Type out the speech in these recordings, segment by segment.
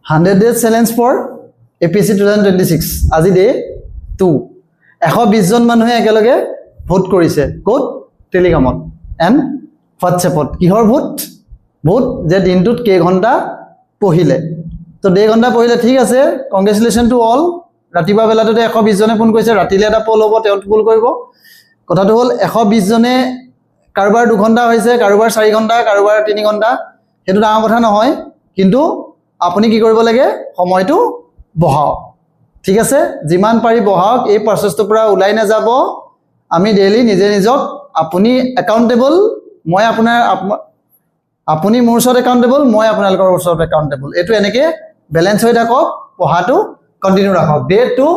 100 days challenge for APSC 2026 আজি day 2 120 জন মানুহে একেলগে ভোট কৰিছে কোড টেলিগ্ৰামত এন্ড হোৱাটছএপত কিহৰ ভোট যে দিনটোত কেই ঘণ্টা পঢ়িলে তো 1.5 ঘণ্টা পঢ়িলে ঠিক আছে কংগ্ৰেচুলেশ্যন টু অল ৰাতিপুৱা বেলাতে 120 জনে ফোন কৰিছে ৰাতিলে এটা পোল হ'ব তেওঁ পোল কৰিব কথাটো হ'ল 120 জনে কাৰোবাৰ 2 ঘণ্টা হৈছে কাৰোবাৰ 4 ঘণ্টা কাৰোবাৰ 3 ঘণ্টা হেতু ডাঙৰ কথা নহয় কিন্তু আপুনি কি কৰিব লাগে সময়টো বহাওক ঠিক আছে যিমান পাৰি বহাওক এই প্ৰচেছটো পুৰা ওলাই না যাব আমি ডেইলি নিজে নিজক আপুনি একাউন্টেবল মই আপোনাৰ আপুনি মোৰ ওচৰত একাউন্টেবল মই আপোনালোকৰ ওচৰত একাউন্টেবল এটো এনেকে ব্যালেন্স হৈ থাকক পঢ়াটো কন্টিনিউ ৰাখক ডে 2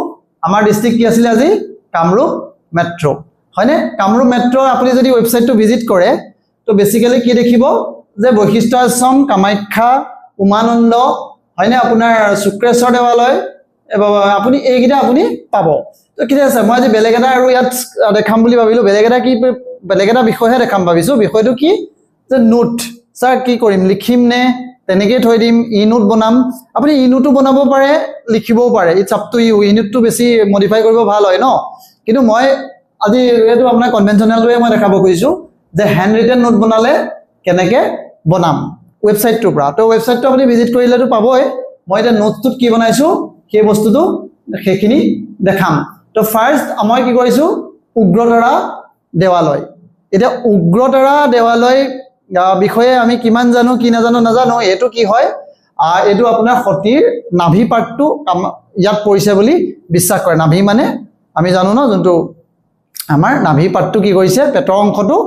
আমাৰ ডিস্ট্ৰিক্ট কি আছিল আজি কামৰূপ মেট্ৰো হয়নে কামৰূপ মেট্ৰো আপুনি যদি ওয়েবসাইটটো ভিজিট কৰে তো বেসিক্যালি কি দেখিব যে বৈশিষ্ট্য আশ্ৰম কামাখ্যা উমানন্দ হয়নে আপোনাৰ শুক্ৰেশ্বৰ দেৱালয় আপুনি এইগিটা আপুনি পাব তো কি আছে মই আজি বেলেগ এটা আৰু ইয়াত দেখাম বুলি ভাবিলো বেলেগ এটা বিষয়হে দেখাম ভাবিছো বিষয়টো কি যে নোট স্যার কি কৰিম লিখিম নে তেনেকৈ থৈ দিম ই নোট বনাম আপুনি ই নোটও বনাব পাৰে লিখিবও পাৰে ইটস আপ টু ইউ ই নোটটো বেছি মডিফাই কৰিব ভাল হয় ন কিন্তু মই আজি এটো আপোনাৰ কনভেনশনাল ওয়ে মই দেখাব খুজিছো যে হ্যান্ড ৰিটেন নোট বনালে কেনেকৈ বনাম ওয়েবসাইটটোৰ পৰা তো ওয়েবসাইটটো আপুনি ভিজিট কৰিলেতো পাবই মই এটা নোটটোত কি বনাইছো সেই বস্তুটো সেইখিনি দেখাম তো ফাৰ্স্ট মই কি কৰিছো উগ্ৰতাৰা দেৱালয় এটা উগ্ৰতাৰা দেৱালয় বিষয়ে আমি কিমান জানো কি নাজানো এটো কি হয় এটো আপোনাৰ সতীৰ নাভি পাৰ্টটো ইয়াত পৰিছে বুলি বিশ্বাস কৰে নাভি মানে আমি জানো ন যোনটো আমাৰ নাভি পাৰ্টটো কি কৰিছে পেটৰ অংশটো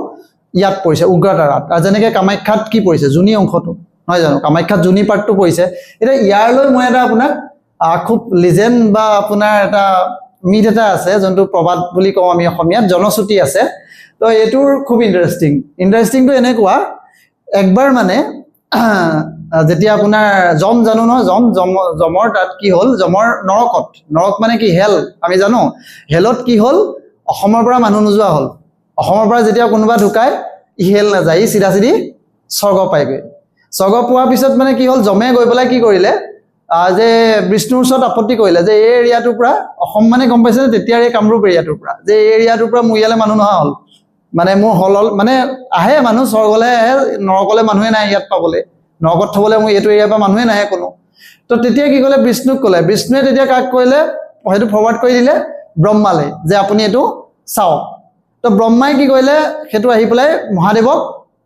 ইয়াত পৰিছে উগ্ৰতাৰাত আৰু যেনেকৈ কামাখ্যাত কি পৰিছে জুনি অংশটো নহয় জানো কামাখ্যাত জুনি পাৰ্টটো পৰিছে এটা ইয়াৰলৈ মই এটা আপোনাক খুব লিজেন্ড বা আপোনাৰ এটা মিথ এটা আছে যোনটো প্ৰবাদ বুলি কওঁ আমি অসমীয়াত জনশ্ৰুতি আছে তো এটোৰ খুব ইন্টাৰেষ্টিংটো এনেকুৱা একবাৰ মানে যেতিয়া আপোনাৰ জম জানো ন জমৰ তাত কি হ'ল জমৰ নৰক মানে কি হেল আমি জানো হেলত কি হ'ল অসমৰ পৰা মানুহ নোযোৱা হ'ল অসমৰ পৰা যেতিয়া কোনোবা ঢুকায় ই হেল নাযায় চিধা চিধি স্বৰ্গ পায়গৈ স্বৰ্গ পোৱাৰ পিছত মানে কি হ'ল জমে গৈ পেলাই কি কৰিলে যে বিষ্ণুৰ ওচৰত আপত্তি কৰিলে যে এই এৰিয়াটোৰ পৰা অসম মানে গম পাইছে তেতিয়া এই কামৰূপ এৰিয়াটোৰ পৰা যে এই এৰিয়াটোৰ পৰা মুয়ালে মানুহ নহা হ'ল মানে মোৰ হল মানে আহে মানুহ স্বৰ্গলে আহে নৰকলে মানুহে নাই ইয়াত পাবলে নৰকত থবলে মই এইটো এৰিয়াৰ পৰা মানুহে নাহে কোনো তো তেতিয়া কি ক'লে বিষ্ণুক ক'লে বিষ্ণুৱে তেতিয়া কাক কৰিলে হয়তো ফৰৱাৰ্ড কৰি দিলে ব্ৰহ্মালে যে আপুনি এটো চাওক তো ব্ৰহ্মাই কি কৰিলে হেতু আহি পেলাই মহাদেৱক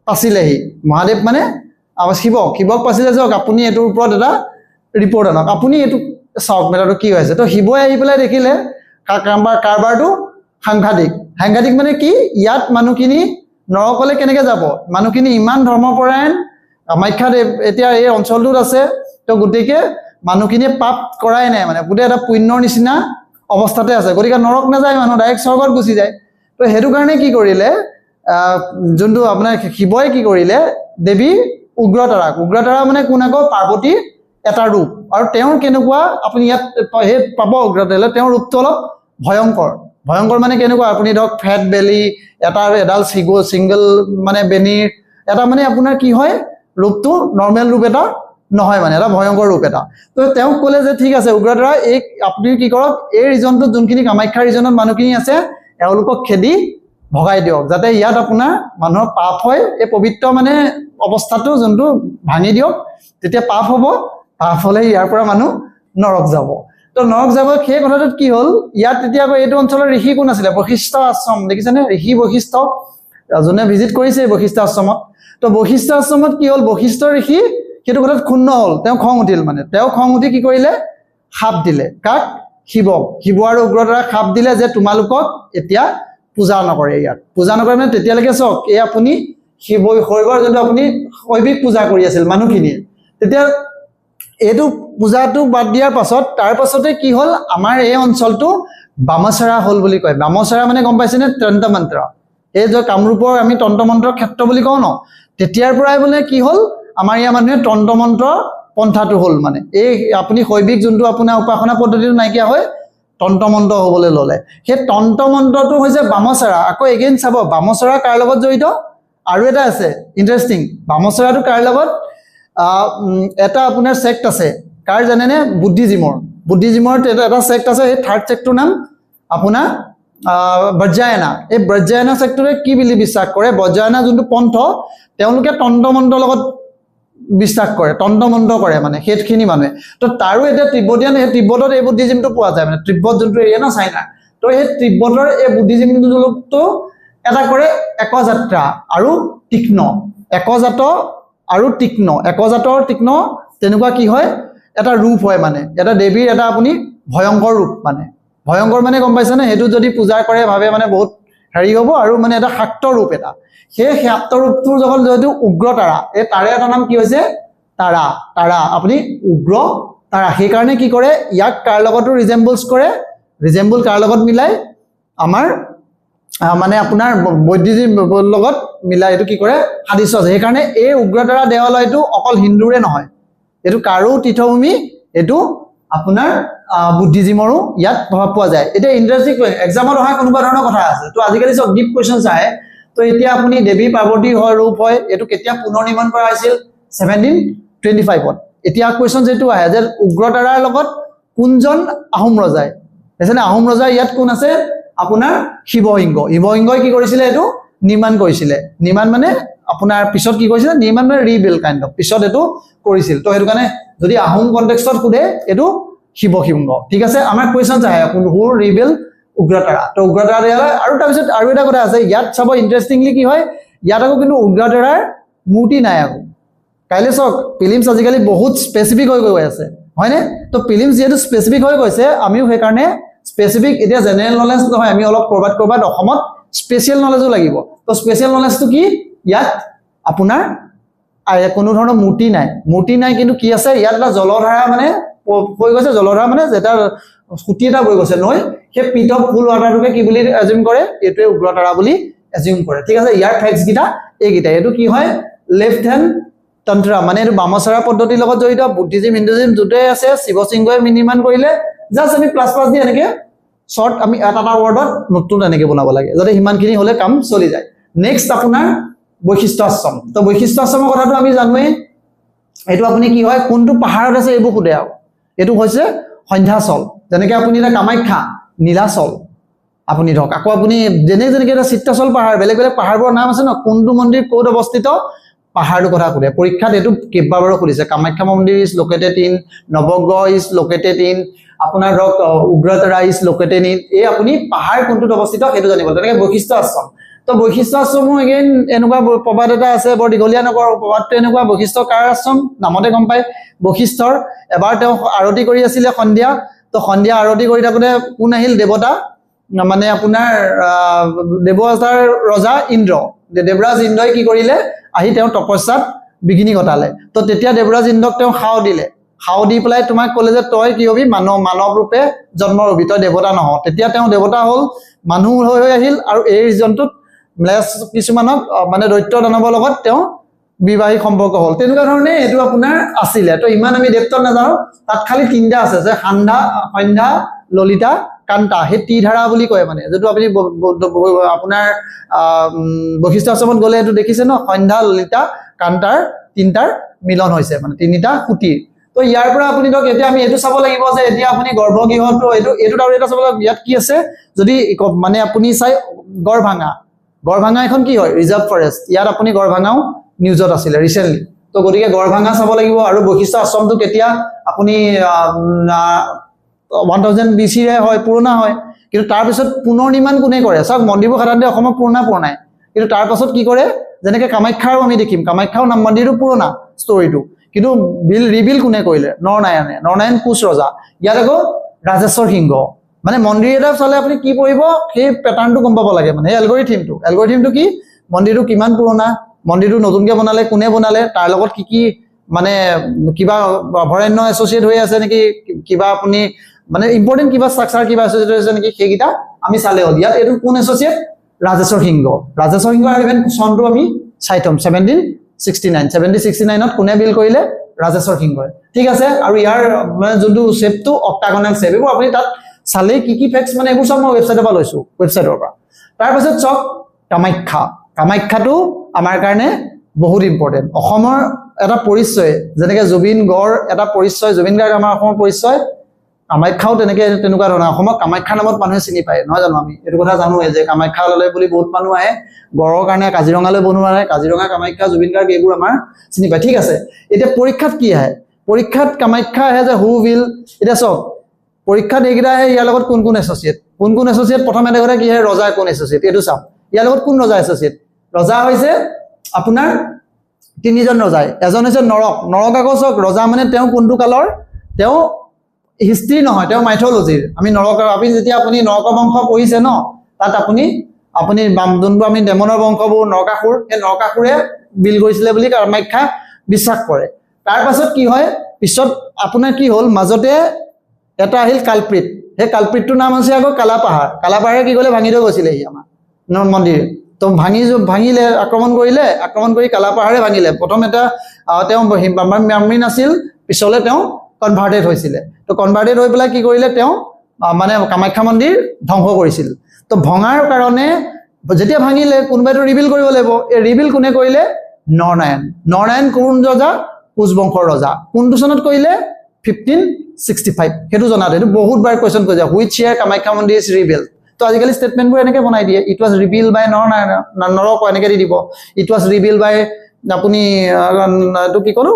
পাছিলেহি মহাদেৱ মানে শিৱক পাছিলে যে আপুনি এটোৰ ওপৰত এটা ৰিপৰ্ট আনক আপুনি এটো চাওক মেটাৰটো কি হৈছে তো শিৱই আহি পেলাই দেখিলে কাৰবাৰটো সাংঘাতিক মানে কি ইয়াত মানুহখিনি নৰকলে কেনেকৈ যাব মানুহখিনি ইমান ধৰ্মপৰায়ণ কামাখ্যাত এতিয়া এই অঞ্চলটোত আছে তো গতিকে মানুহখিনিয়ে পাপ কৰাই নাই মানে গোটেই এটা পুণ্যৰ নিচিনা অৱস্থাতে আছে গতিকে নৰক নাযায় মানুহ ডাইৰেক্ট স্বৰ্গত গুচি যায় তো হেতু কাৰণে কি কৰিলে যোনটো আপোনাৰ শিৱই কি কৰিলে দেৱী উগ্ৰতাৰা মানে কোন আকৌ পাৰ্বতীৰ এটা ৰূপ আৰু তেওঁৰ কেনেকুৱা আপুনি ইয়াত পাব উগ্ৰতাৰা তেওঁৰ ৰূপটো অলপ ভয়ংকৰ মানে কেনেকুৱা আপুনি ধৰক ফেট বেলি এডাল সিংগল মানে বেনিৰ এটা মানে আপোনাৰ কি হয় ৰূপটো নৰ্মেল ৰূপ এটা নহয় মানে এটা ভয়ংকৰ ৰূপ এটা তো তেওঁক ক'লে যে ঠিক আছে উগ্ৰতাৰা এই আপুনি কি কৰক এই ৰিজনটো যোনখিনি কামাখ্যা ৰিজনত মানুহখিনি আছে এওঁলোকক খেদি ভগাই দিয়ক যাতে ইয়াত আপোনাৰ মানুহৰ পাপ হয় এই পবিত্ৰ মানে অৱস্থাটো যোনটো ভাঙি দিয়ক তেতিয়া পাপ হলে ইয়াৰ পৰা মানুহ নৰক যাব তো নৰক যাব সেই কথাটোত কি হ'ল ইয়াত তেতিয়া আকৌ এইটো অঞ্চলৰ ঋষি কোন আছিলে বৈশিষ্ট্য আশ্ৰম দেখিছেনে ঋষি বৈশিষ্ট্য যোনে ভিজিট কৰিছে বৈশিষ্ট্য আশ্ৰমত তো বৈশিষ্ট্য আশ্ৰমত কি হ'ল বৈশিষ্ট্য ঋষি সেইটো কথাত ক্ষুণ্ণ হ'ল তেওঁ খং উঠিল মানে তেওঁ খং উঠি কি কৰিলে শাপ দিলে কাক শিৱ আৰু উগ্ৰতাৰা শাপ দিলে যে তোমালোকক এতিয়া পূজা নকৰে ইয়াত পূজা নকৰে মানে তেতিয়ালৈকে চাওক এই আপুনি শৈৱৰ যোনটো আপুনি শৈৱিক পূজা কৰি আছিল মানুহখিনিয়ে তেতিয়া এইটো পূজাটো বাদ দিয়াৰ পাছত তাৰ পাছতে কি হ'ল আমাৰ এই অঞ্চলটো বামচৰা হ'ল বুলি কয় বামচৰা মানে গম পাইছেনে তন্ত্ৰমন্ত্ৰ এই যে কামৰূপৰ আমি তন্ত্ৰমন্ত্ৰৰ ক্ষেত্ৰ বুলি কওঁ ন তেতিয়াৰ পৰাই বোলে কি হ'ল আমাৰ ইয়াৰ মানুহে তন্ত্ৰমন্ত্ৰ পন্থাটো হ'ল মানে এই আপুনি শৈৱিক যোনটো আপোনাৰ উপাসনা পদ্ধতিটো নাইকিয়া হয় তন্ত্ৰমন্ত্ৰ হ'বলৈ ল'লে সেই তন্ত্ৰমন্ত্ৰটো হৈছে বামচৰা আকৌ এগেইন চাব বামচৰা কাৰ লগত জড়িত আৰু এটা আছে ইন্টাৰেষ্টিং বামচৰাটো কাৰ লগত এটা আপোনাৰ সেক্ট আছে কাৰ জানেনে বুদ্ধিজিমৰ এটা সেক্ট আছে এই থাৰ্ড সেক্টৰ নাম আপোনাৰ বজ্ৰায়না এই বজ্ৰায়না সেক্টৰে কি বুলি বিশ্বাস কৰে বজ্ৰায়না যোনটো পন্থ তেওঁলোকে তন্ত্ৰমন্ত্ৰৰ লগত বিশ্বাস কৰে তন্ত্ৰমন্ত্ৰ কৰে মানে হেতখিনি মানুহে তো তাৰো এটা তিব্বতীয়ান এই তিব্বতত এই বুদ্ধিজিমটো পোৱা যায় মানে তিব্বত যোনটো এৰিয়া না চাইনা তো এই তিব্বতৰ এই বুদ্ধিজিমটো এটা কৰে একযাত্ৰা আৰু তীক্ষ্ণ একজাতৰ তীক্ষ্ণ তেনেকুৱা কি হয় এটা ৰূপ হয় মানে এটা দেৱীৰ এটা আপুনি ভয়ংকৰ ৰূপ মানে ভয়ংকৰ মানে গম পাইছে না হেতু যদি পূজা কৰে ভাবে মানে বহুত হেৰি হ'ব আৰু মানে এটা শাক্ত ৰূপ এটা সেই শাক্ত ৰূপটোৰ জগত যদি উগ্ৰ তাৰা এই তাৰে এটা নাম কি হৈছে তাৰা আপুনি উগ্ৰ তাৰা সেই কাৰণে কি কৰে ইয়াক কাৰ লগতো ৰিজেম্বল কাৰ লগত মিলাই আমাৰ মানে আপোনাৰ বৈদ্যুতিক লগত মিলাই এটো কি কৰে সাদৃশ্য আছে সেইকাৰণে এই উগ্ৰতাৰা দেৱালয়টো অকল হিন্দুৰে নহয় এটো কাৰো তীৰ্থভূমি এটো আপোনাৰ বুদ্ধিজিমৰো ইয়াত প্ৰভাৱ পোৱা যায় এটা ইন্টাৰেষ্টিং এক্সামত অহা কোনোবা ধৰণৰ কথা আছে তো আজিকালি সব ডিপ কোৱেশ্চনছ আহে তো এতিয়া আপুনি দেৱী পাৰ্বতী হয় ৰূপ হয় এটো কেতিয়া পুনৰ নিৰ্মাণ কৰা হৈছিল 1725ত এতিয়া কোৱেশ্চন যেটো আহে যে উগ্ৰতাৰাৰ লগত কোনজন আহোম ৰজাই এছনে আহোম ৰজা ইয়াত কোন আছে আপোনাৰ শিৱসিংহই কি কৰিছিলে এটো নিৰ্মাণ মানে আপোনাৰ পিছত কি কৰিছিলে নিৰ্মাণ মানে ৰিবিল কাইন্ড অফ পিছত এটো কৰিছিল তো হেতু কাৰণে যদি আহোম কনটেক্সটত খুদে এটো শিৱসিংহ ঠিক আছে আমাৰ কোৱেশ্চনছ আহে হু ৰিবিল উগ্ৰতাৰা তো উগ্ৰতাৰা দেৱালয় আৰু তাৰপিছত আৰু এটা কথা আছে ইয়াত চাব ইন্টাৰেষ্টিংলি কি হয় ইয়াত আকৌ কিন্তু উগ্ৰতাৰাৰ মূৰ্তি নাই আকৌ কাইলে চক ফিল্মছ আজিকালি বহুত স্পেসিফিক হৈ গৈ আছে হয়নে তো ফিল্মছ যেটো স্পেসিফিক হৈ গৈছে আমিও সেই কাৰণে স্পেসিফিক এতিয়া জেনাৰেল নলেজ নহয় আমি অলপ কৰবাত অসমত স্পেশাল নলেজও লাগিব তো স্পেশাল নলেজটো কি ইয়াত আপোনাৰ কোনো ধৰণৰ মূৰ্তি নাই কিন্তু কি আছে ইয়াত এটা জলধাৰা মানে হৈ গৈছে জলধাৰা মানে যেটা সুতি এটা হৈ গৈছে নয় সেই পিট অফ ফুল ৱাটাৰটোকে কি বুলি এজিউম কৰে এটোৱে উগ্ৰতাৰা বুলি এজিউম কৰে ঠিক আছে ইয়াৰ ফ্যাক্টস গিটা এইগিটা এটো কি হয় লেফট হ্যান্ড তন্ত্ৰ মানে এটো বামচাৰা পদ্ধতিৰ লগত জড়িত বুদ্ধিজিম হিন্দুজিম দুটে আছে শিৱসিংহই নিৰ্মাণ কৰিলে জাস্ট আমি প্লাস দি এনেকে শর্ট আমি এটা ওয়ার্ডত নতুন এনেকে বনাব লাগে যাতে হিমানখিনি হলে কাম চলি যায় নেক্সট আপোনাৰ বৈশিষ্ট্য আশ্ৰম তো বৈশিষ্ট্য আশ্ৰমৰ কথাটো আমি জানোৱে এটো আপুনি কি হয় কোনটো পাহাৰত আছে এবোৰ খুদে আৰু এটো হৈছে সন্ধ্যাচল যেনেকে আপুনি এটা কামাখ্যা নীলাচল আপুনি ধক আকৌ আপুনি যেনেকে এটা চিত্ৰাচল পাহাৰ বেলেগ পাহাৰবোৰৰ নাম আছে ন কোনটো মন্দিৰ ক'ত অৱস্থিত পাহাৰটো কথা খুদে পৰীক্ষাত এটো কেইবাবাৰো খুলিছে কামাখ্যা মন্দিৰ is located in Navagraha is located in আপোনাৰ ধক উগ্ৰতাৰা ইজ লোকেটেড ইন এই আপুনি পাহাৰ কোনটো অৱস্থিত হেতু জানিব তেনেকে বৈশিষ্ট্য আশ্ৰম তো বৈশিষ্ট্য আশ্ৰমো এগেইন এনেকুৱা প্ৰবাদ এটা আছে বৰ দীঘলীয়া নকৰ প্ৰবাদটো এনেকুৱা বৈশিষ্ট্য কাৰ আশ্ৰম নামতে গম পায় বৈশিষ্ট্যৰ এবাৰ তেওঁ আৰতি কৰি আছিল সন্ধিয়া তো সন্ধিয়া আৰতি কৰি থাকোতে কোন আহিল দেৱতা মানে আপোনাৰ দেৱতাৰ ৰজা ইন্দ্ৰ দেৱৰাজ ইন্দ্ৰই কি কৰিলে আহি তেওঁ তপস্যাত বিঘিনি ঘটালে তো তেতিয়া দেৱৰাজ ইন্দ্ৰক তেওঁ খাও দি পেলাই তোমাক ক'লে যে তই কি হবি মানৱ ৰূপে জন্ম হবি তই দেৱতা নহ তেতিয়া তেওঁ দেৱতা হল মানুহ হৈ আহিল আৰু এই ৰিজনটোত কিছুমানক মানে দৈত্য দানৱৰ লগত তেওঁ বিবাহিক সম্পৰ্ক হল তেনেকুৱা ধৰণে এটো আপোনাৰ আছিলে তো ইমান আমি ডেপ্থত নাজানো তাত খালি তিনটা আছে যে সন্ধ্যা ললিতা কান্তা হে টি ধাৰা বুলি কয় মানে যেটো আপুনি আপোনাৰ বৈশিষ্ট্য আশ্ৰমত গলে এটো দেখিছে ন সন্ধ্যা ললিতা কান্তাৰ তিনটাৰ মিলন হৈছে মানে তিনিটা খুঁটি তো ইয়াৰ পৰা আপুনি ধক এতিয়া আমি এটো চাব লাগিব যে এতিয়া আপুনি গৰ্ভগৃহটো এটো আৰু এটা চাব ইয়াত কি আছে যদি মানে আপুনি চাই গড়ভাঙা এখন কি হয় ৰিজাৰ্ভ ফৰেষ্ট ইয়াত আপুনি গড়ভাঙাও নিউজত আছিল ৰিসেন্টলি তো গতিকে গড়ভাঙা চাব লাগিব আৰু বৈশিষ্ট্য আশ্ৰমটো কেতিয়া আপুনি 1000 BC ৰে হয় পুৰণা হয় কিন্তু তাৰ পিছত পুনৰ নিৰ্মাণ কোনে কৰে সব মন্দিৰবোৰ সাধাৰণতে অসমত পুৰণাই কিন্তু তাৰ পাছত কি কৰে যেনেকে কামাখ্যাৰ আমি দেখিম কামাখ্যাও নাম মন্দিৰটো পুৰণা ষ্টৰীটো কিন্তু ৰিবিল কোনে কৰিলে নৰনাৰায়ণ কোচ ৰজা ইয়াত আকৌ ৰাজেশ্বৰ সিংহ মানে মন্দিৰ এটা চলে আপুনি কি পঢ়িব সেই প্যাটাৰ্নটো গম পাব লাগে মানে এলগৰিথমটো কি মন্দিৰটো কিমান পুৰণা মন্দিৰটো নতুনকে বনালে কোনে বনালে তাৰ লগত কি মানে কিবা অভয়াৰণ্য এছ'চিয়েট হৈ আছে নেকি কিবা আপুনি মানে ইম্পৰ্টেন্ট কিবা ষ্ট্ৰাকচাৰ কিবা এছ'চিয়েট হৈছে নেকি সেইগিটা আমি চালে হ'ল ইয়াত এটো কোন এছ'চিয়েট ৰাজেশ্বৰ সিংহ ইভেন চনটো আমি চাই থম 1769 ত কোনে বিল কৰিলে ৰাজেশ্বৰ সিংহই ঠিক আছে আৰু ইয়াৰ মানে যোনটো শেপটো অক্টাগনাল শেপ এইবোৰ আপুনি তাত চালে কি ফেক্টস মানে এইবোৰ সব মই ৱেবছাইটৰ পৰা লৈছো ৱেবছাইটৰ পৰা তাৰ পাছত চক কামাখ্যাটো আমাৰ কাৰণে বহুত ইম্পৰ্টেন্ট অসমৰ এটা পৰিচয়, যেনেকৈ জুবিন গড় এটা পৰিচয়, জুবিন গাৰ্গ আমাৰ অসমৰ পৰিচয়, কামাখ্যাও তেনেকুৱা ধৰণৰ। অসমক কামাখ্যাৰ নামত মানুহে চিনি পায়, নহয় জানো? আমি এইটো কথা জানোৱে যে কামাখ্যালৈ বুলি বহুত মানুহ আহে, গড়ৰ কাৰণে কাজিৰঙালৈ বনোৱা নাই, কাজিৰঙা, কামাখ্যা, জুবিন গাৰ্গ এইবোৰ আমাৰ চিনি পায়। ঠিক আছে, এতিয়া পৰীক্ষাত কি আহে? পৰীক্ষাত কামাখ্যা আহে যে হু উইল। এতিয়া চাওক, পৰীক্ষাত এইকেইটা আহে, ইয়াৰ লগত কোন কোন এছ'চিয়েট, প্ৰথম এটা কথা কি আহে, ৰজা কোন এছ'চিয়েট, এইটো চাওক। ইয়াৰ লগত কোন ৰজা এছ'চিয়েট? ৰজা হৈছে আপোনাৰ তিনিজন ৰজাই। এজন হৈছে নৰক। নৰক আকৌ চাওক, ৰজা মানে তেওঁ কোনটো কালৰ, তেওঁ হিষ্ট্ৰী নহয়, তেওঁ মাইথলজিৰ। আমি নৰক, যেতিয়া আপুনি নৰক বংশ পঢ়িছে ন, তাত আপুনি যোনটো আমি ডেমনৰ বংশবোৰ, নৰকাসুৰ, সেই নৰকাসুৰে বিল কৰিছিলে বুলি কামাখ্যা বিশ্বাস কৰে। তাৰ পাছত কি হয়, পিছত আপোনাৰ কি হ'ল, মাজতে এটা আহিল কালপ্ৰিত। সেই কালপ্ৰিতটোৰ নাম হৈছে আকৌ কালাপাহাৰ। কালাপাহাৰে কি কৰিলে, ভাঙি থৈ গৈছিলেহি আমাৰ মন্দিৰ। তো ভাঙিলে, আক্ৰমণ কৰি কালাপাহাৰে ভাঙিলে। প্ৰথম এটা তেওঁ ব্ৰাহ্মণ আছিল, পিছলৈ তেওঁ কনভাৰ্টেড হৈছিলে। তো কনভাৰ্টেড হৈ পেলাই কি কৰিলে, তেওঁ মানে কামাখ্যা মন্দিৰ ধ্বংস কৰিছিল। তো ভঙাৰ কাৰণে যেতিয়া ভাঙিলে, কোনোবাইতো ৰিবিল কৰিব লাগিব। এই ৰিবিল কোনে কৰিলে? নৰনাৰায়ণ। নৰনাৰায়ণ কোন ৰজা? কোচ বংশৰ ৰজা। কোনটো চনত কৰিলে? 1565। সেইটো জনাটো, সেইটো বহুতবাৰ কুৱেশ্যন কৰি যায়, হুইচ ইয়াৰ কামাখ্যা মন্দিৰ ইজ ৰিবিল্ড। তো আজিকালি ষ্টেটমেণ্টবোৰ এনেকৈ বনাই দিয়ে, ইট ৱাজ ৰিবিল্ড বাই নৰক, এনেকৈ দি দিব, ইট ৱাজ ৰিবিল্ড বাই আপুনি এইটো কি ক'লো,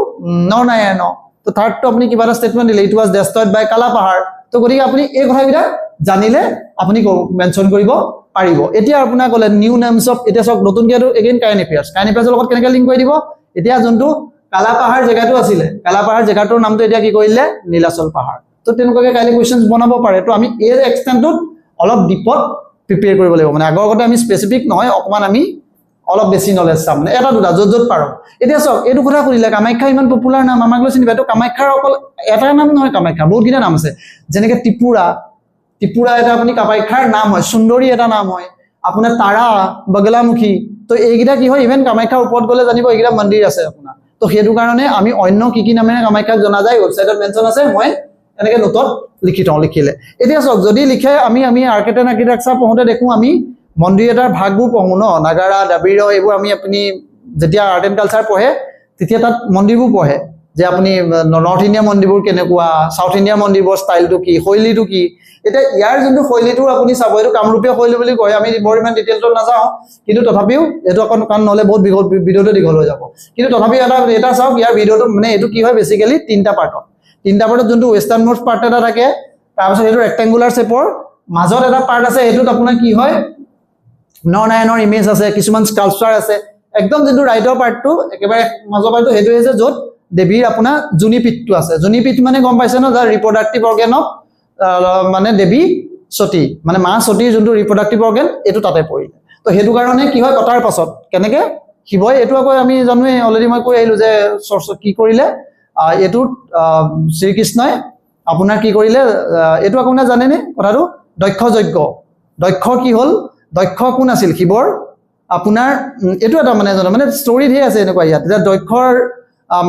নৰনাৰায়ণ। তো থাৰ্ডটো আপুনি কিবা এটা ষ্টেটমেণ্ট দিলে, ইট ৱাজ ডেষ্ট্ৰয়ড বাই কালাপাহাৰ। তো গতিকে আপুনি এই কথাবিলাক জানিলে আপুনি মেনশ্যন কৰিব পাৰিব। এতিয়া আপোনাৰ ক'লে নিউ নেমছ অফ, এতিয়া চাওক নতুনকৈ এইটো এগেইন কাৰেণ্ট এফেয়াৰ্ছৰ লগত কেনেকৈ লিংক কৰি দিব। এতিয়া যোনটো কালাপাহাৰ জেগাটো আছিলে, কালাপাহাৰ জেগাটোৰ নামটো এতিয়া কি কৰিলে, নীলাচল পাহাৰ। তো তেনেকুৱাকৈ কাইলৈ কুৱেশ্যন বনাব পাৰে। তো আমি এই এক্সটেণ্টটোত অলপ ডিপত প্ৰিপেয়াৰ কৰিব লাগিব, মানে আগৰ আগতে আমি স্পেচিফিক নহয়, অকণমান আমি অলপ বেছি নলেজ চাম, মানে এটা দুটা য'ত পাৰোঁ। এতিয়া চাওক, এইটো কথা সুধিলে, কামাখ্যা ইমান পপুলাৰ নাম, আমাক লৈ চিনি পায়। তো কামাখ্যাৰ অকল এটা নাম নহয়, কামাখ্যা বহুতকেইটা নাম আছে। যেনেকৈ ত্ৰিপুৰা এটা আপুনি কামাখ্যাৰ নাম হয়, সুন্দৰী এটা নাম হয়, আপোনাৰ তাৰা, বগলামুখী। তো এইকেইটা কি হয়, ইভেন কামাখ্যাৰ ওপৰত গ'লে জানিব এইকেইটা মন্দিৰ আছে আপোনাৰ। তো সেইটো কাৰণে আমি অন্য কি নামেৰে কামাখ্যাক জনা যায়, ৱেবছাইটত মেনশ্যন আছে, মই এনেকৈ নোটত লিখি থওঁ লিখিলে। এতিয়া চাওক, যদি লিখে আমি আৰ্কিটেক্ট এণ্ড আৰ্কিটেক্সাৰ পঢ়োঁতে দেখোঁ, আমি মন্দিৰ এটাৰ ভাগবোৰ পঢ়োঁ ন, নাগাৰা, দ্ৰাবিড়, এইবোৰ আমি আপুনি যেতিয়া আৰ্ট এণ্ড কালচাৰ পঢ়ে, তেতিয়া তাত মন্দিৰবোৰ পঢ়ে, যে আপুনি নৰ্থ ইণ্ডিয়া মন্দিৰবোৰ কেনেকুৱা, চাউথ ইণ্ডিয়া মন্দিৰবোৰ ষ্টাইলটো কি, শৈলীটো কি। এতিয়া ইয়াৰ যোনটো শৈলীটো আপুনি চাব, এইটো কামৰূপীয় শৈলী বুলি কয়। আমি বৰ ইমান ডিটেইলছত নাযাওঁ, কিন্তু তথাপিও এইটো অকণ কাৰণ নহ'লে বহুত ভিডিঅ'টো দীঘল হৈ যাব। কিন্তু তথাপিও এটা চাওক, ইয়াৰ ভিডিঅ'টো মানে এইটো কি হয়, বেছিকেলি তিনিটা পাৰ্টত যোনটো ৱেষ্টাৰ্ণ মোষ্ট পাৰ্ট এটা থাকে, তাৰপিছত সেইটো ৰেক্টেংগুলাৰ শ্বেপৰ মাজত এটা পাৰ্ট আছে, সেইটোত আপোনাৰ কি হয়, নৰনাৰায়ণৰ ইমেজ আছে, কিছুমান স্কাল্পচাৰ আছে। একদম যোনটো ৰাইটৰ পাৰ্টটো, একেবাৰে মাজৰ পাৰ্টটো, সেইটো হৈছে য'ত দেৱীৰ আপোনাৰ যোনিপীঠটো আছে। যোনিপীঠ মানে গম পাইছে ন, যাৰ ৰিপ্ৰডাক্টিভ অৰ্গেন অফ মানে দেৱী সতী, মানে মা সতীৰ যোনটো ৰিপ্ৰডাক্টিভ অৰ্গেন, এইটো তাতে পৰিলে। তো সেইটো কাৰণে কি হয়, কটাৰ পাছত কেনেকৈ শিৱই, এইটো আকৌ আমি জানোৱেই, অলৰেডি মই কৈ আহিলোঁ যে কি কৰিলে, এইটোত শ্ৰীকৃষ্ণই আপোনাৰ কি কৰিলে, এইটো আপোনাৰ জানেনে কথাটো, দক্ষ যজ্ঞ। দক্ষ কি হ'ল, দক্ষ কোন আছিল শিৱৰ, আপোনাৰ এইটো এটা মানে ষ্টৰি ধেৰ আছে এনেকুৱা ইয়াত। এতিয়া দক্ষৰ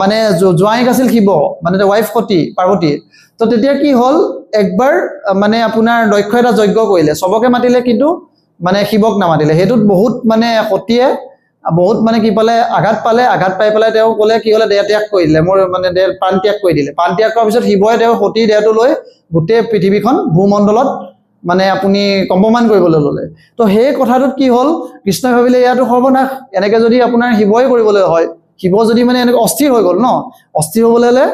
মানে জোৱাইক আছিল শিৱ, মানে ৱাইফ সতী, পাৰ্বতী। তো তেতিয়া কি হ'ল, একবাৰ মানে আপোনাৰ দক্ষ এটা যজ্ঞ কৰিলে, চবকে মাতিলে, কিন্তু মানে শিৱক নামাতিলে। সেইটোত বহুত মানে সতীয়ে বহুত মানে কি পালে, আঘাত পাই পেলাই তেওঁ ক'লে কি হ'লে, দেহ ত্যাগ কৰি দিলে, মোৰ মানে প্ৰাণ ত্যাগ কৰি দিলে। প্ৰাণ ত্যাগ কৰাৰ পিছত শিৱই তেওঁৰ সতীৰ দেহটো লৈ গোটেই পৃথিৱীখন ভূমণ্ডলত মানে আপুনি কম্পমান কৰিবলৈ ল'লে। তো সেই কথাটোত কি হ'ল, কৃষ্ণই ভাবিলে ইয়াতো সৰ্বনাশ, এনেকৈ যদি আপোনাৰ শিৱই কৰিবলৈ হয়, শিৱ যদি মানে এনেকৈ অস্থিৰ হৈ গ'ল ন, অস্থিৰ হ'বলৈ হ'লে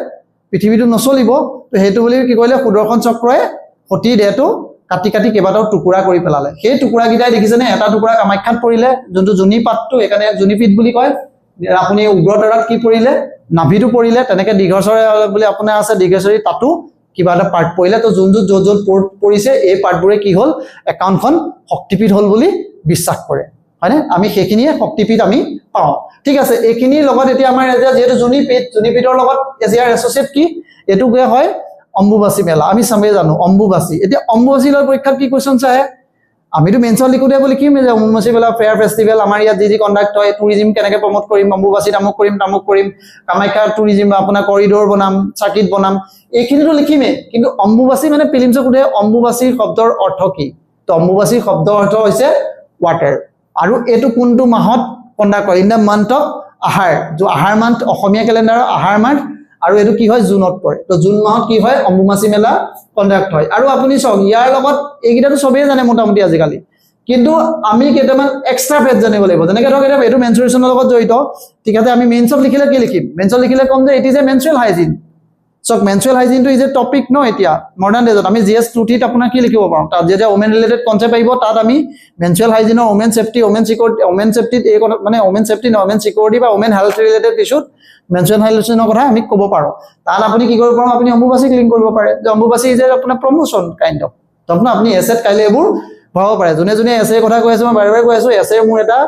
পৃথিৱীটো নচলিব। তো সেইটো বুলি কি কৰিলে, সুদৰ্শন চক্ৰই সতীৰ দেহটো কাটি কেইবাটাও টুকুৰা কৰি পেলালে। সেই টুকুৰাকেইটাই দেখিছেনে, এটা টুকুৰা কামাখ্যাত পৰিলে, যোনটো যোনি পাতটো, সেইকাৰণে যোনিপীঠ বুলি কয়। আপুনি উগ্ৰতাৰাত কি পৰিলে, নাভিটো পৰিলে। তেনেকৈ দীৰ্ঘচৰী বুলি আপোনাৰ আছে, দীৰ্ঘচৰী, তাতো কিবা এটা পাৰ্ট পৰিলে। তো য'ত পৰিছে, এই পাৰ্টবোৰে কি হ'ল, একাউণ্টখন শক্তিপীঠ হ'ল বুলি বিশ্বাস কৰে, হয়নে? আমি সেইখিনিয়ে শক্তিপীঠ আমি পাওঁ। ঠিক আছে, এইখিনিৰ লগত এতিয়া আমাৰ যিহেতু যোনিপীঠৰ লগত ইয়াৰ এছ'চিয়েট কি, এইটো হয় অম্বুবাচী মেলা। আমি চবেই জানো অম্বুবাচী। এতিয়া অম্বুবাচী পৰীক্ষাত কি কুৱেশ্যন আহে, আমিতো মেনশ্যন লিখোঁতে লিখিম যে অম্বুবাচী মেলা ফেয়াৰ ফেষ্টিভেল, আমাৰ ইয়াত যি কণ্ডাক্ট হয়, টুৰিজিম কেনেকৈ প্ৰমোট কৰিম, অম্বুবাচীত আমুক কৰিম, কামাখ্যা টুৰিজিম আপোনাৰ কৰিডৰ বনাম, চাৰ্কিট বনাম, এইখিনিতো লিখিমেই। কিন্তু অম্বুবাচী মানে প্ৰিলিমছত সোধে, অম্বুবাচী শব্দৰ অৰ্থ কি? তো অম্বুবাচী শব্দৰ অৰ্থ হৈছে ৱাটাৰ। আৰু এইটো কোনটো মাহত কণ্ডাক্ট কৰে, ইন দ্য মান্থ অফ আহাৰ আহাৰ মান্থ অসমীয়া ক্যালেন্ডাৰৰ আহাৰ মান্থ আৰু এটো কি হয় জুনত পৰে তো জুন মাহত কি হয় অম্বুবাচী মেলা কন্ডাক্ট হয় আৰু আপুনি সব ইয়াৰ লগত এইগিটাটো সবেই জানে মোটামুটি আজিকালি কিন্তু আমি কেইটামান এক্সট্ৰা ফেট জানিব লাগিব যেনেকৈ ধৰক এটা এটো মেনচুৰেচনৰ লগত জড়িত ঠিক আছে আমি মেনচত লিখিলে কি লিখিম মেনচত লিখিলে কম যে it is a menstrual hygiene so menstrual হাইজিনটো ইজ এ টপিক ন এতিয়া মডাৰ্ন ডেজত আমি জিএস 2 ত আপোনাৰ কি লিখিব পাৰোঁ তাত যেতিয়া ওমেন ৰিলেটেড কনসেপ্ট আহিব তাত আমি মেনচুৰেল হাইজিনৰ women safety women security women সেফটিত এই মানে ওমেন সেফটি ন ওমেন সিকিউৰিটি বা ওমেন হেলথ ৰিলেটেড ইস্যুত মেনচুৰেল হাইজিনৰ কথা আমি ক'ব পাৰোঁ তাত আপুনি কি কৰিব পাৰোঁ আপুনি অম্বুবাচীক লিংক কৰিব পাৰে যে অম্বুবাচী ইজ আপোনাৰ প্ৰমোশন কাইন্ড অফ তখন আপুনি এসেট কাইলে এবোৰ ভৰাব পাৰে যোনে যোনে এসে কথা কৈ আছে মই বাৰে বাৰে কৈ আছো এসে মোৰ এটা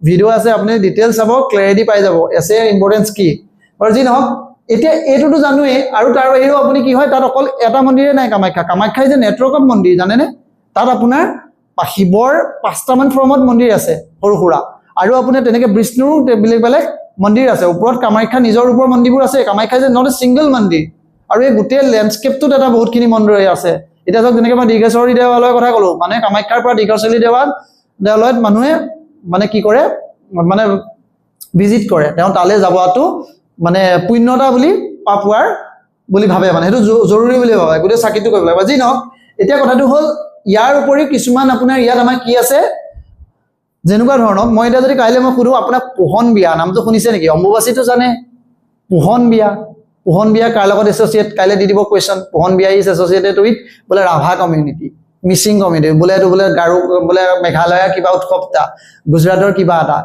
ভিডিও আছে আপুনি ডিটেইলছ চাব ক্লিয়াৰিটি পাই যাব এসে ইম্পৰ্টেন্স কি আৰু যি নহওক এতিয়া এটোটো জানোৱে আৰু তাৰ বাহিৰেও আপুনি কি হয় তাত অকল এটা মন্দিৰে নাই কামাখ্যা যে নেটৱৰ্ক অফ মন্দিৰ জানেনে তাত আপোনাৰ শিৱৰ 5টা মান ফৰ্মত মন্দিৰ আছে সৰু সুৰা আৰু আপুনি তেনেকে বিষ্ণুৰ বেলেগ বেলেগ মন্দিৰ আছে ওপৰত কামাখ্যা নিজৰ ওপৰ মন্দিৰবোৰ আছে কামাখ্যা যে নট এ সিঙ্গল মন্দিৰ আৰু এই গোটেই ল্যান্ডস্কেপটোত এটা বহুতখিনি মন্দিৰ আছে এটা যক যেনেকৈ মই দীঘেশ্বৰী দেৱালয়ৰ কথা ক'লো মানে কামাখ্যাৰ পৰা দীঘেশ্বৰী দেৱালয়ত মানুহে মানে কি কৰে মানে ভিজিট কৰে তেওঁ তালে যাবটো মানে পুণ্যতা বুলি পাপুৱাৰ বুলি ভাবে মানে হেতু জৰুৰী বুলি ভাবে গোটেই চাকিটো কৰিব লাগিব যি নহওক এতিয়া কথাটো হল ইয়াৰ উপৰি কিছুমান আপোনাৰ ইয়াত আমাৰ কি আছে যেনেকুৱা ধৰণৰ মই এটা যদি কাইলে মই সুধো আপোনাক পোহন বিয়া নামটো শুনিছে নেকি অম্বুবাচীটো জানে পোহন বিয়া কাৰ লগত এছ'চিয়েট কাইলে দি দিব কোৱেশ্চন পোহন বিয়া ইজ এছ'চিয়েটেড উইথ বোলে ৰাভা কমিউনিটি মিচিং কমিউনিটি বোলে এটো বোলে গাৰো বোলে মেঘালয়া কিবা উৎসৱটা গুজৰাটৰ কিবা এটা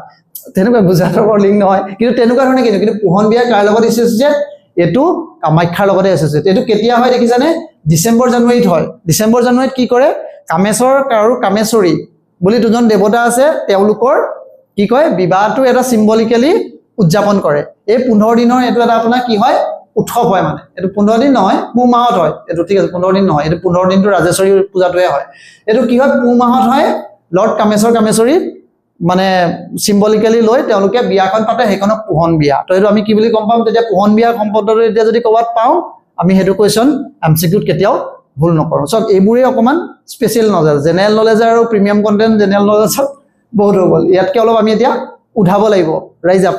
তেনেকুৱা গুজৰাটৰ লিংক নহয় কিন্তু তেনেকুৱা ধৰণে কিন্তু পোহন বিয়া কাৰ লগত এছ'চিয়েট এটো কামাখ্যাৰ লগত এছ'চিয়েট এটো কেতিয়া হয় দেখিছানে ডিসেম্বৰ জানুৱাৰীত হয় ডিসেম্বৰ জানুৱাৰীত কি কৰে কামেশ্বৰ আৰু কামেশ্বৰী বুলি দুজন দেৱতা আছে তেওঁলোকৰ কি কয় বিবাহটো এটা সিম্বলিক্যালি উদযাপন কৰে এই 15 দিনৰ এটো এটা আপোনাৰ কি হয় উৎসৱ হয় মানে এটো 15 দিন নহয় পুহ মাহত হয় এটো ঠিক আছে 15 দিন নহয় এটো 15 দিনটো ৰাজেশ্বৰী পূজাটোৱে হয় এটো কি হয় পুহ মাহত হয় লৰ্ড কামেশ্বৰী মানে সিম্বলিক্যালি লৈ তেওঁলোকে বিয়াখন পাতে হেকনক পোহন বিয়া তো এটো আমি কি বুলি গম পাম তেতিয়া পোহন বিয়া সম্পৰ্কটো এতিয়া যদি ক'বাত পাও আমি হেতু কোৱেশ্চন এমসিকিউত কেতিয়াও ভুল নকৰো সব এইবোৰে অকমান স্পেশাল নলেজ জেনাৰেল নলেজ আৰু প্ৰিমিয়াম কন্টেন্ট জেনাৰেল নলেজ বহুত হৈ গ'ল ইয়াতকে অলপ আমি এতিয়া উঠাব লাগিব ৰাইজ আপ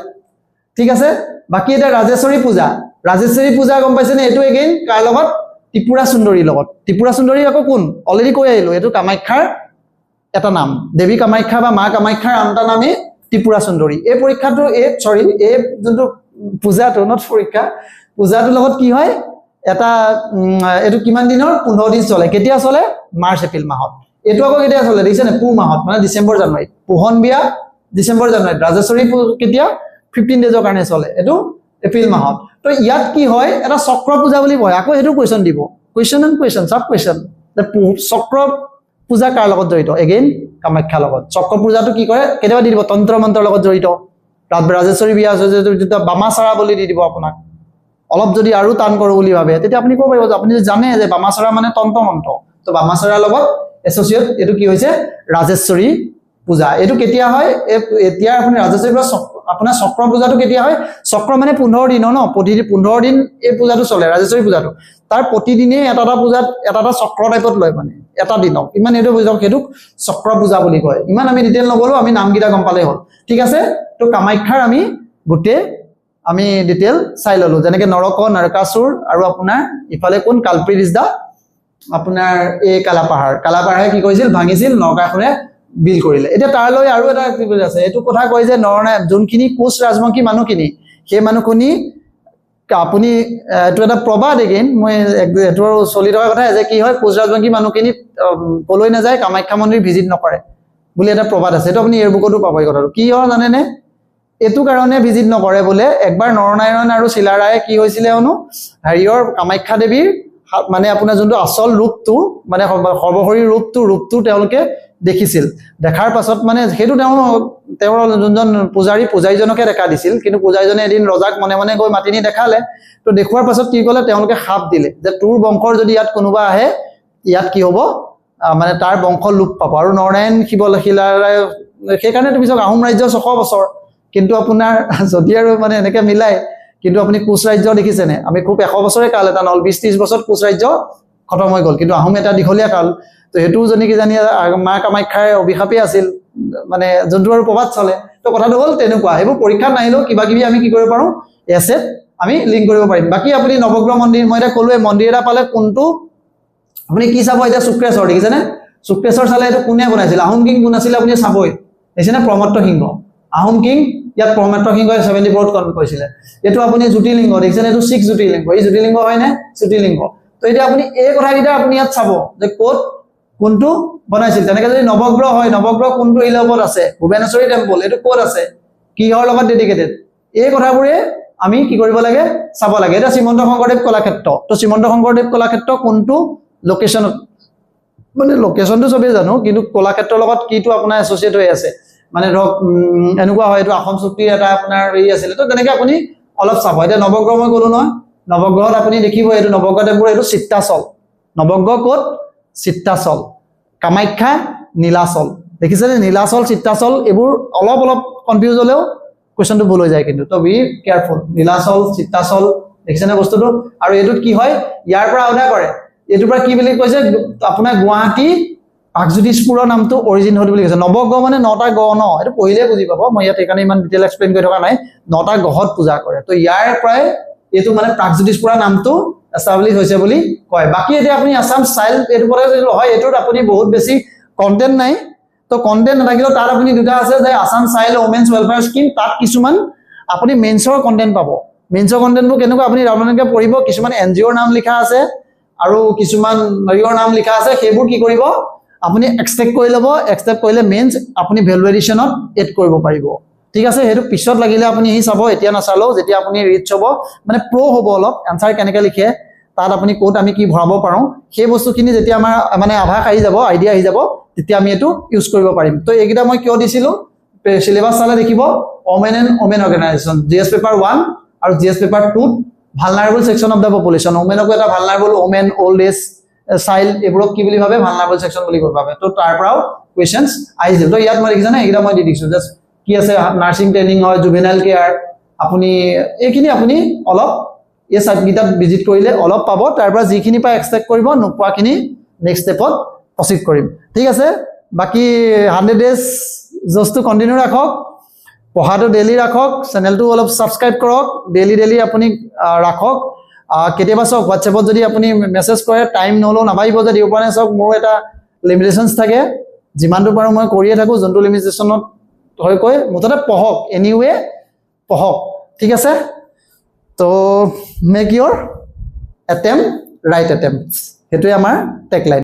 ঠিক আছে বাকি এটা ৰাজেশ্বৰী পূজা গম পাইছেনে এটো এগেইন কাৰ লগত ত্ৰিপুৰা সুন্দৰী আকৌ কোন অলৰেডি কৈ আহিলো এটো কামাখ্যাৰ এটা নাম দেৱী কামাখ্যা বা মা কামাখ্যাৰ আনটা নামে ত্ৰিপুৰা সুন্দৰী এই পৰীক্ষাটো এই যোনটো পূজাটো নট পৰীক্ষা পূজাটোৰ লগত কি হয় এটা এটো কিমান দিনৰ 15 দিন চলে কেতিয়া চলে মাৰ্চ এপ্ৰিল মাহত এটো আকৌ কেতিয়া চলে দেখিছেনে পুহ মাহত মানে ডিসেম্বৰ জানুৱাৰী পোহন বিয়া ডিসেম্বৰ জানুৱাৰী ৰাজেশ্বৰী কেতিয়া 15 ডেজৰ কাৰণে চলে এটো এপ্ৰিল মাহত তো ইয়াত কি হয় এটা চক্ৰ পূজা বুলি কয় আকৌ এটো কোৱেশ্চন দিব কোৱেশ্চন সব কোৱেশ্চন চক্ৰ পূজা কাৰ লগত জড়িত এগেইন কামাখ্যা লগত চক্ৰ পূজাটো কি কৰে কেতিয়াবা দি দিব তন্ত্ৰ মন্ত্ৰৰ লগত জড়িত ৰাজেশ্বৰী বিয়া আছে যেটা বামাচাৰা বুলি দি দিব আপোনাক অলপ যদি আৰু টান কৰো বুলি ভাবে তেতিয়া আপুনি ক'ব পাৰিব যে আপুনি জানে যে বামাচাৰা মানে তন্ত্ৰ মন্ত্ৰ তো বামাচাৰাৰ লগত এছ'চিয়েট এটো কি হৈছে ৰাজেশ্বৰী পূজা এটো কেতিয়া হয় এতিয়া আপুনি ৰাজেশ্বৰী আপোনাৰ চক্ৰ পূজাটো কেতিয়া হয় চক্ৰ মানে 15 দিন ন প্ৰতি 15 দিন এই পূজাটো চলে ৰাজেশ্বৰী পূজাটো তাৰ প্ৰতিদিনে এটা পূজাত এটা চক্ৰ টাইপত লয় মানে এটা দিনক ইমান এটো বুজাওক হেতু চক্ৰ পূজা বুলি কয় ইমান আমি ডিটেইল নগলো আমি নামগিটা গম পালে হ'ল ঠিক আছে তো কামাখ্যাৰ আমি গুটে আমি ডিটেইল চাই ললো যেনেকৈ নৰকাসুৰ আৰু আপোনাৰ ইফালে কোন কালপ্ৰিট ইজ দা আপোনাৰ এই কালাপাহাৰে কি কৰিছিল ভাঙিছিল নৰকাসুৰে বিল কৰিলে এতিয়া তাৰ লৈ আৰু এটা কি আছে এটো কথা কয় যে নৰনাৰায়ণ যোনখিনি কোচ ৰাজবংশী মানুহখিনি সেই মানুহখিনি আপুনি এটো এটা প্ৰবাদ এগেইন মই এটো চলি থকা কথা যে কি হয় কোচ ৰাজবংশী মানুহখিনি কলৈ না যায় কামাখ্যা মন্দিৰ ভিজিট নকৰে বুলি এটা প্ৰবাদ আছে এটো আপুনি এয়াৰবুকতো পাব এই কথাটো কি হয় জানেনে এটো কাৰণে ভিজিট নকৰে বলে একবাৰ নৰনাৰায়ণ আৰু শিলাৰায়ে কি হৈছিলে অনু হাৰিয়ৰ কামাখ্যা দেৱীৰ মানে আপোনাৰ যোনটো আসল ৰূপটো মানে সৰ্বশৰীৰ ৰূপটো তেওঁলোকে দেখিছিল দেখাৰ পাছত মানে হেতু তেওঁৰ যোনজন পূজাৰীজনকে দেখা দিছিল কিন্তু পূজাৰীজনে এদিন ৰজাক মনে মনে গৈ মাতিনি দেখালে তো দেখুৱাৰ পাছত কি কলে তেওঁলোকে হাত দিলে যে তোৰ বংশৰ যদি ইয়াত কোনোবা আহে ইয়াত কি হ'ব মানে তাৰ বংশ লোপ পাব আৰু নৰনাৰায়ণ শিলাৰায় সেইকাৰণে তুমি চাওক আহোম ৰাজ্য 600 বছৰ কিন্তু আপোনাৰ যদি আৰু মানে এনেকে মিলাই কিন্তু আপুনি কোচ ৰাজ্য দেখিছেনে আমি খুব 100 বছৰে কাল এটা নল 20-30 বছৰ কোচ ৰাজ্য খতম হৈ গ'ল কিন্তু আহোম এটা দীঘলীয়া কাল তো সেইটো জনী কিজানি মা কামাখ্যাৰ অভিশাপেই আছিল মানে যোনটো আৰু প্ৰবাদ চলে তো কথাটো হ'ল তেনেকুৱা সেইবোৰ পৰীক্ষাত নাহিলেও কিবা কিবি আমি কি কৰিব পাৰোঁ এছেট আমি লিংক কৰিব পাৰিম বাকি আপুনি নৱগ্ৰহ মন্দিৰ মই এটা ক'লোৱে মন্দিৰ এটা পালে কোনটো আপুনি কি চাব এতিয়া শুক্ৰেশ্বৰ দেখিছেনে শুক্ৰেশ্বৰ চালে এইটো কোনে বনাইছিল আহোম কিং কোন আছিল আপুনি চাবই দেখিছেনে প্ৰমত্ত সিংহ আহোম কিং ইয়াত প্ৰমত্ত সিংহই 74ত কনফাৰ্ম কৰিছিলে এইটো আপুনি জ্যোতিলিংগ দেখিছেনে এইটো 6 জ্যোতিলিংগ এই জ্যোতিলিংগ হয় নে জ্যোতিলিংগ তো এতিয়া আপুনি এই কথাকেইটা আপুনি ইয়াত চাব যে ক'ত কোনটো বনাইছিল তেনেকৈ যদি নৱগ্ৰহ হয় নৱগ্ৰহ কোনটো ইলবত আছে ভুৱনেশ্বৰী টেম্পল এইটো ক'ত আছে কিহৰ লগত ডেডিকেটেড এই কথাবোৰে আমি কি কৰিব লাগে চাব লাগে এটা শ্ৰীমন্ত শংকৰদেৱ কলাক্ষেত্ৰ তো শ্ৰীমন্ত শংকৰদেৱ কলাক্ষেত্ৰ কোনটো লোকেশনত মানে লোকেশনটো সবেই জানো কিন্তু কলাক্ষেত্ৰৰ লগত কিটো আপোনাৰ এছ'চিয়েট হৈ আছে মানে ধৰক এনেকুৱা হয় এইটো আহোম চুক্তিৰ এটা আপোনাৰ এই আছিল তো তেনেকৈ আপুনি অলপ চাব এতিয়া নৱগ্ৰহ মই ক'লো নহয় নৱগ্ৰহত আপুনি দেখিব এইটো নৱগ্ৰহ টেম্পল এইটো চিত্তাচল নৱগ্ৰহ ক'ত চিত্তাচল কামাখ্যা নীলাচল দেখিছেনে নীলাচল চিত্তাচল এইবোৰ অলপ অলপ কনফিউজ হ'লেও কোৱেশ্চনটো ভুল হৈ যায় কিন্তু তো বি কেয়াৰফুল নীলাচল চিত্তাচল দেখিছেনে বস্তুটো আৰু এইটোত কি হয় ইয়াৰ পৰা আউদা কৰে এইটোৰ পৰা কি বুলি কৈছে আপোনাৰ গুৱাহাটী প্ৰাগজ্যোতিষপুৰৰ নামটো অৰিজিন হ'ল বুলি কৈছে নৱগ্ৰহ মানে 9টা গ্ৰহ ন এইটো পঢ়িলে বুজি পাব মই ইয়াত এইকাৰণে ইমান ডিটেইল এক্সপ্লেইন কৰি থকা নাই 9টা গ্ৰহত পূজা কৰে তো ইয়াৰ পৰাই এইটো মানে প্ৰাগজ্যোতিষপুৰৰ নামটো এষ্টাবলিছ হৈছে বুলি কয় বাকি এতিয়া আপুনি আসাম চাইল্ড এইটো পৰে হয় এইটোত আপুনি বহুত বেছি কন্টেন্ট নাই তো কন্টেন্ট নাথাকিলেও তাত আপুনি দুটা আছে যে Assam child women's welfare scheme তাত কিছুমান আপুনি মেইনছৰ কন্টেন্ট পাব মেইনছৰ কন্টেন্টবোৰ কেনেকুৱা আপুনি ৰাউণ্ডকে পঢ়িব কিছুমান এনজিঅ'ৰ নাম লিখা আছে আৰু কিছুমান নৰিয়ৰ নাম লিখা আছে সেইবোৰ কি কৰিব আপুনি এক্সট্ৰেক্ট কৰি ল'ব এক্সট্ৰেক্ট কৰিলে মেইনছ আপুনি ভেলু এডিশ্যনত এড কৰিব পাৰিব ঠিক আছে সেইটো পিছত লাগিলে আপুনি হি চাব এতিয়া নাচালেও যেতিয়া আপুনি ৰিচ হ'ব মানে প্ৰ' হ'ব অলপ এনসাৰ কেনেকৈ লিখে তাত আপুনি ক'ত আমি কি ভৰাব পাৰোঁ সেই বস্তুখিনি যেতিয়া আমাৰ মানে আভাস আহি যাব আইডিয়া আহি যাব তেতিয়া আমি এইটো ইউজ কৰিব পাৰিম তো এইকেইটা মই কিয় দিছিলোঁ চিলেবাছ চালে দেখিব women and women organisation GS paper 1 আৰু GS paper 2 vulnerable section of the population ওমেনকো এটা vulnerable women old age child এইবোৰক কি বুলি ভাবে ভালনাৰেবল সেকশন বুলি কৈ ভাবে তো তাৰ পৰাও কোৱেশ্চনছ আহিছিল তো ইয়াত মই দেখিছানে এইকেইটা মই দি দিছোঁ জাষ্ট কি আছে নাৰ্ছিং ট্ৰেইনিং হয় জুভেনাইল কেয়াৰ আপুনি এইখিনি আপুনি অলপ এই সাইটকেইটাত ভিজিট কৰিলে অলপ পাব তাৰ পৰা যিখিনি পাই এক্সপেক্ট কৰিব নোপোৱাখিনি নেক্সট ষ্টেপত প্ৰচিড কৰিম ঠিক আছে বাকি 100 ডেজ জষ্টটো কণ্টিনিউ ৰাখক পঢ়াটো ডেইলি ৰাখক চেনেলটো অলপ সাবস্ক্ৰাইব কৰক ডেইলি আপুনি ৰাখক কেতিয়াবা চাওক হোৱাটছএপত যদি আপুনি মেছেজ কৰে টাইম নহ'লেও নাভাবিব যে দিব পৰা নাই চাওক মোৰ এটা লিমিটেশ্যনছ থাকে যিমানটো পাৰোঁ মই কৰিয়ে থাকোঁ যোনটো লিমিটেশ্যনত হৈ কৈ মুঠতে পঢ়ক এনিৱে পঢ়ক ঠিক আছে তো মেক ইউৰ এটেম্প ৰাইট এটেম্প সেইটোৱে আমাৰ টেকলাইন